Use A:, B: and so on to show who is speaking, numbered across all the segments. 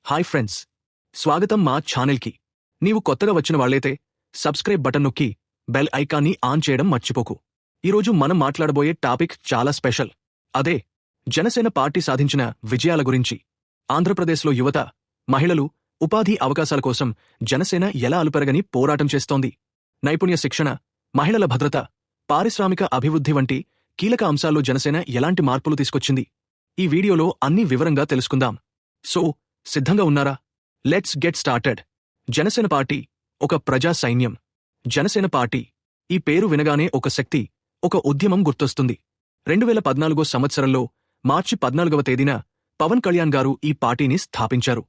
A: Hi friends, స్వాగతం మా ఛానల్కి. నీవు కొత్తగా వచ్చిన వాళ్ళైతే సబ్స్క్రైబ్ బటన్ నొక్కి బెల్ ఐకాన్ని ఆన్ చేయడం మర్చిపోకు. ఈరోజు మనం మాట్లాడబోయే టాపిక్ చాలా స్పెషల్. అదే జనసేన పార్టీ సాధించిన విజయాల గురించి. ఆంధ్రప్రదేశ్లో యువత, మహిళలు ఉపాధి అవకాశాల కోసం జనసేన ఎలా అలుపెరగని పోరాటం చేస్తోంది. నైపుణ్య శిక్షణ, మహిళల భద్రత, పారిశ్రామిక అభివృద్ధి వంటి కీలక అంశాల్లో జనసేన ఎలాంటి మార్పులు తీసుకొచ్చింది. ఈ వీడియోలో అన్ని వివరంగా తెలుసుకుందాం. సో సిద్ధంగా ఉన్నారా? Let's get started. Janasena party ఒక ప్రజా సైన్యం. జనసేన పార్టీ ఈ పేరు వినగానే ఒక శక్తి, ఒక ఉద్యమం గుర్తొస్తుంది. 2014 సంవత్సరంలో మార్చి 14వ తేదీన పవన్ కళ్యాణ్ గారు ఈ పార్టీని స్థాపించారు.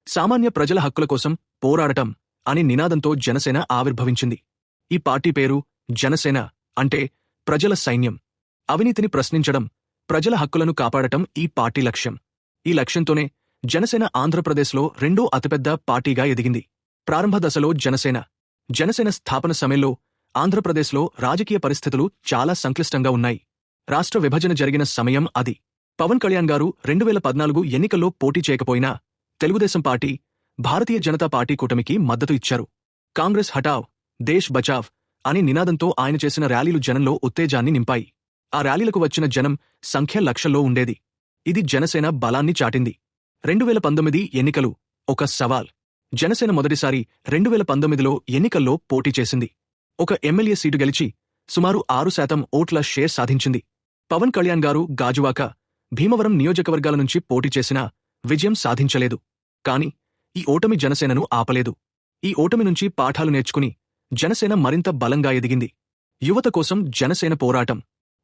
A: సామాన్య ప్రజల హక్కుల కోసం పోరాడటం అనే నినాదంతో జనసేన ఆవిర్భవించింది. ఈ పార్టీ పేరు జనసేన అంటే ప్రజల సైన్యం. అవినీతిని ప్రశ్నించడం, ప్రజల హక్కులను కాపాడటం ఈ పార్టీ లక్ష్యం. ఈ లక్ష్యంతోనే జనసేన ఆంధ్రప్రదేశ్లో రెండో అతిపెద్ద పార్టీగా ఎదిగింది. ప్రారంభ దశలో జనసేన స్థాపన సమయంలో ఆంధ్రప్రదేశ్లో రాజకీయ పరిస్థితులు చాలా సంక్లిష్టంగా ఉన్నాయి. రాష్ట్ర విభజన జరిగిన సమయం అది. పవన్ కళ్యాణ్ గారు 2014 ఎన్నికల్లో పోటీ చేయకపోయినా తెలుగుదేశం పార్టీ, భారతీయ జనతా పార్టీ కూటమికి మద్దతు ఇచ్చారు. కాంగ్రెస్ హటావ్, దేశ్ బచావ్ అనే నినాదంతో ఆయన చేసిన ర్యాలీలు జనంలో ఉత్తేజాన్ని నింపాయి. ఆ ర్యాలీలకు వచ్చిన జనం సంఖ్య లక్షల్లో ఉండేది. ఇది జనసేన బలాన్ని చాటింది. 2019 ఎన్నికలు ఒక సవాల్. జనసేన మొదటిసారి 2019లో ఎన్నికల్లో పోటీ చేసింది. ఒక ఎమ్మెల్యే సీటు గెలిచి సుమారు 6% ఓట్ల షేర్ సాధించింది. పవన్ కళ్యాణ్ గారు గాజువాక, భీమవరం నియోజకవర్గాల నుంచి పోటీ చేసినా విజయం సాధించలేదు. కాని ఈ ఓటమి జనసేనను ఆపలేదు. ఈ ఓటమి నుంచి పాఠాలు నేర్చుకుని జనసేన మరింత బలంగా ఎదిగింది. యువత కోసం జనసేన పోరాటం.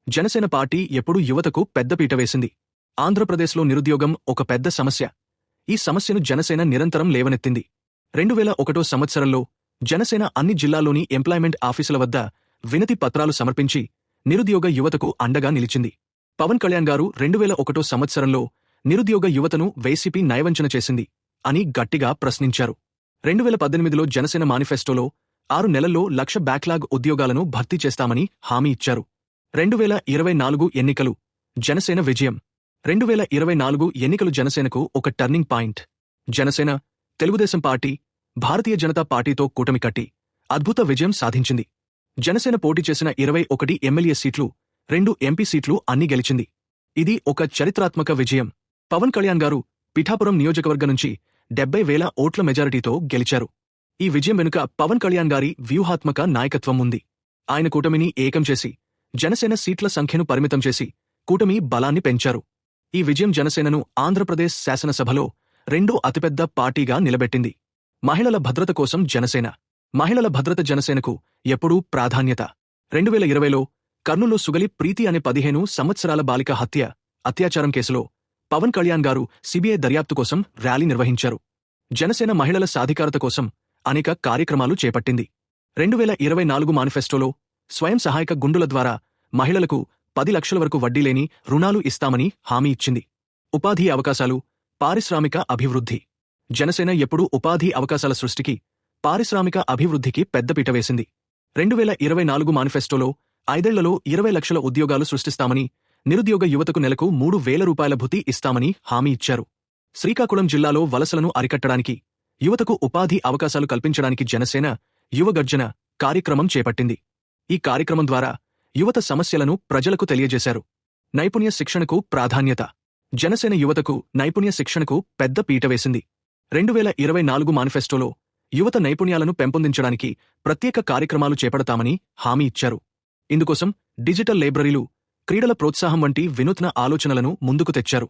A: జనసేన పార్టీ ఎప్పుడూ యువతకు పెద్దపీట వేసింది. ఆంధ్రప్రదేశ్లో నిరుద్యోగం ఒక పెద్ద సమస్య. ఈ సమస్యను జనసేన నిరంతరం లేవనెత్తింది. 2001 సంవత్సరంలో జనసేన అన్ని జిల్లాల్లోని ఎంప్లాయ్మెంట్ ఆఫీసుల వద్ద వినతి పత్రాలు సమర్పించి నిరుద్యోగ యువతకు అండగా నిలిచింది. పవన్ కళ్యాణ్ గారు 2001 సంవత్సరంలో నిరుద్యోగ యువతను వైసీపీ నయవంచన చేసింది అని గట్టిగా ప్రశ్నించారు. 2018లో జనసేన మేనిఫెస్టోలో 6 నెలల్లో 1,00,000 బ్యాక్లాగ్ ఉద్యోగాలను భర్తీ చేస్తామని హామీ ఇచ్చారు. 2024 ఎన్నికలు జనసేన విజయం. 2024 ఎన్నికలు జనసేనకు ఒక turning point. Janasena, Telugu Desam party, Bharatiya Janata పార్టీతో కూటమి కట్టి అద్భుత విజయం సాధించింది. జనసేన పోటీ చేసిన 21 ఎమ్మెల్యే సీట్లు, 2 ఎంపీ సీట్లు అన్నీ గెలిచింది. ఇది ఒక చరిత్రాత్మక విజయం. పవన్ కళ్యాణ్ గారు పిఠాపురం నియోజకవర్గం నుంచి 70,000 ఓట్ల మెజారిటీతో గెలిచారు. ఈ విజయం వెనుక పవన్ కళ్యాణ్ గారి వ్యూహాత్మక నాయకత్వం ఉంది. ఆయన కూటమిని ఏకం చేసి జనసేన సీట్ల సంఖ్యను పరిమితం చేసి కూటమి బలాన్ని పెంచారు. ఈ విజయం జనసేనను ఆంధ్రప్రదేశ్ శాసనసభలో రెండో అతిపెద్ద పార్టీగా నిలబెట్టింది. మహిళల భద్రత కోసం జనసేన. మహిళల భద్రత జనసేనకు ఎప్పుడూ ప్రాధాన్యత. 2020లో కర్నూలులో సుగలి ప్రీతి అనే 15 సంవత్సరాల బాలిక అత్యాచారం కేసులో పవన్ కళ్యాణ్ గారు సిబిఐ దర్యాప్తు కోసం ర్యాలీ నిర్వహించారు. జనసేన మహిళల సాధికారత కోసం అనేక కార్యక్రమాలు చేపట్టింది. 2024 మేనిఫెస్టోలో స్వయం సహాయక గుండుల ద్వారా మహిళలకు 10 లక్షల వరకు వడ్డీలేని రుణాలు ఇస్తామని హామీ ఇచ్చింది. ఉపాధి అవకాశాలు, పారిశ్రామిక అభివృద్ధి. జనసేన ఎప్పుడూ ఉపాధి అవకాశాల సృష్టికి, పారిశ్రామిక అభివృద్ధికి పెద్దపీట వేసింది. 2024 మేనిఫెస్టోలో 5 ఏళ్లలో 20 లక్షల ఉద్యోగాలు సృష్టిస్తామని, నిరుద్యోగ యువతకు నెలకు 3,000 రూపాయల భృతి ఇస్తామని హామీ ఇచ్చారు. శ్రీకాకుళం జిల్లాలో వలసలను అరికట్టడానికి, యువతకు ఉపాధి అవకాశాలు కల్పించడానికి జనసేన యువగర్జన కార్యక్రమం చేపట్టింది. ఈ కార్యక్రమం ద్వారా యువత సమస్యలను ప్రజలకు తెలియజేశారు. నైపుణ్య శిక్షణకు ప్రాధాన్యత. జనసేన యువతకు నైపుణ్య శిక్షణకు పెద్ద పీట వేసింది. 2024 మేనిఫెస్టోలో యువత నైపుణ్యాలను పెంపొందించడానికి ప్రత్యేక కార్యక్రమాలు చేపడతామని హామీ ఇచ్చారు. ఇందుకోసం డిజిటల్ లైబ్రరీలు, క్రీడల ప్రోత్సాహం వంటి వినూత్న ఆలోచనలను ముందుకు తెచ్చారు.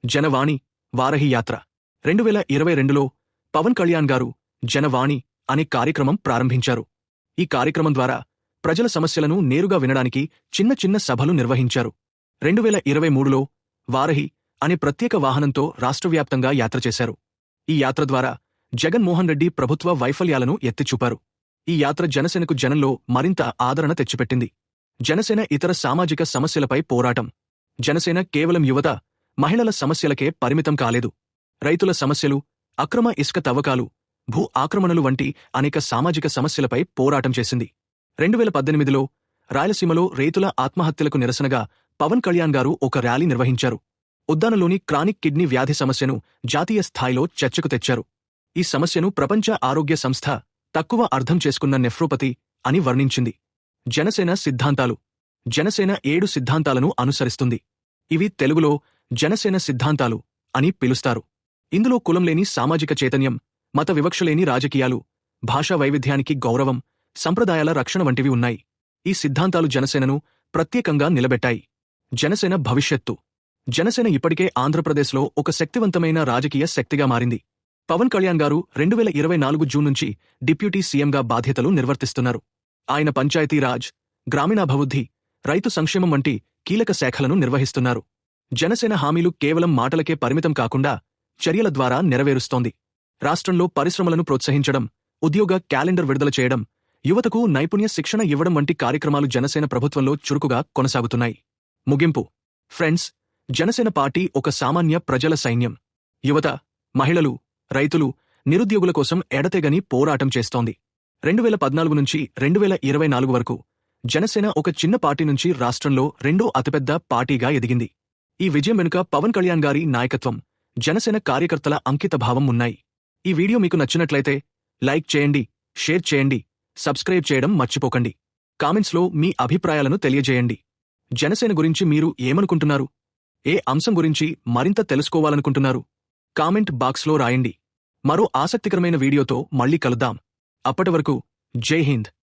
A: జనవాణి, వారహి యాత్ర. 2022లో పవన్ కళ్యాణ్ గారు జనవాణి అనే కార్యక్రమం ప్రారంభించారు. ఈ కార్యక్రమం ద్వారా ప్రజల సమస్యలను నేరుగా వినడానికి చిన్న చిన్న సభలు నిర్వహించారు. 2023లో వారహి అనే ప్రత్యేక వాహనంతో రాష్ట్రవ్యాప్తంగా యాత్ర చేశారు. ఈ యాత్ర ద్వారా జగన్మోహన్ రెడ్డి ప్రభుత్వ వైఫల్యాలను ఎత్తిచూపారు. ఈ యాత్ర జనసేనకు జనంలో మరింత ఆదరణ తెచ్చిపెట్టింది. జనసేన ఇతర సామాజిక సమస్యలపై పోరాటం. జనసేన కేవలం యువత, మహిళల సమస్యలకే పరిమితం కాలేదు. రైతుల సమస్యలు, అక్రమ ఇసుక తవ్వకాలు, భూ ఆక్రమణలు వంటి అనేక సామాజిక సమస్యలపై పోరాటం చేసింది. 2018లో రాయలసీమలో రైతుల ఆత్మహత్యలకు నిరసనగా పవన్ కళ్యాణ్ గారు ఒక ర్యాలీ నిర్వహించారు. ఉద్దానలోని క్రానిక్ కిడ్నీ వ్యాధి సమస్యను జాతీయ స్థాయిలో చర్చకు తెచ్చారు. ఈ సమస్యను ప్రపంచ ఆరోగ్య సంస్థ తక్కువ అర్థం చేసుకున్న నెఫ్రోపతి అని వర్ణించింది. జనసేన సిద్ధాంతాలు. జనసేన 7 సిద్ధాంతాలను అనుసరిస్తుంది. ఇవి తెలుగులో జనసేన సిద్ధాంతాలు అని పిలుస్తారు. ఇందులో కులంలేని సామాజిక చైతన్యం, మత వివక్షలేని రాజకీయాలు, భాషా వైవిధ్యానికి గౌరవం, సంప్రదాయాల రక్షణ వంటివి ఉన్నాయి. ఈ సిద్ధాంతాలు జనసేనను ప్రత్యేకంగా నిలబెట్టాయి. జనసేన భవిష్యత్తు. జనసేన ఇప్పటికే ఆంధ్రప్రదేశ్లో ఒక శక్తివంతమైన రాజకీయ శక్తిగా మారింది. పవన్ కళ్యాణ్ గారు 2024 జూన్ నుంచి డిప్యూటీ సీఎంగా బాధ్యతలు నిర్వర్తిస్తున్నారు. ఆయన పంచాయతీరాజ్, గ్రామీణాభివృద్ధి, రైతు సంక్షేమం వంటి కీలక శాఖలను నిర్వహిస్తున్నారు. జనసేన హామీలు కేవలం మాటలకే పరిమితం కాకుండా చర్యల ద్వారా నెరవేరుస్తోంది. రాష్ట్రంలో పరిశ్రమలను ప్రోత్సహించడం, ఉద్యోగ క్యాలెండర్ విడుదల చేయడం, యువతకు నైపుణ్య శిక్షణ ఇవ్వడం వంటి కార్యక్రమాలు జనసేన ప్రభుత్వంలో చురుకుగా కొనసాగుతున్నాయి. ముగింపు. ఫ్రెండ్స్, జనసేన పార్టీ ఒక సామాన్య ప్రజల సైన్యం. యువత, మహిళలు, రైతులు, నిరుద్యోగుల కోసం ఎడతెగని పోరాటం చేస్తోంది. 2014 నుంచి 2024 వరకు జనసేన ఒక చిన్న పార్టీ నుంచి రాష్ట్రంలో రెండో అతిపెద్ద పార్టీగా ఎదిగింది. ఈ విజయం వెనుక పవన్ కళ్యాణ్ గారి నాయకత్వం, జనసేన కార్యకర్తల అంకితభావం ఉన్నాయి. ఈ వీడియో మీకు నచ్చినట్లయితే లైక్ చేయండి, షేర్ చేయండి, సబ్స్క్రైబ్ చేయడం మర్చిపోకండి. కామెంట్స్లో మీ అభిప్రాయాలను తెలియజేయండి. జనసేన గురించి మీరు ఏమనుకుంటున్నారు? ఏ అంశం గురించి మరింత తెలుసుకోవాలనుకుంటున్నారు? కామెంట్ బాక్స్లో రాయండి. మరో ఆసక్తికరమైన వీడియోతో మళ్ళీ కలుద్దాం. అప్పటివరకు జై హింద్.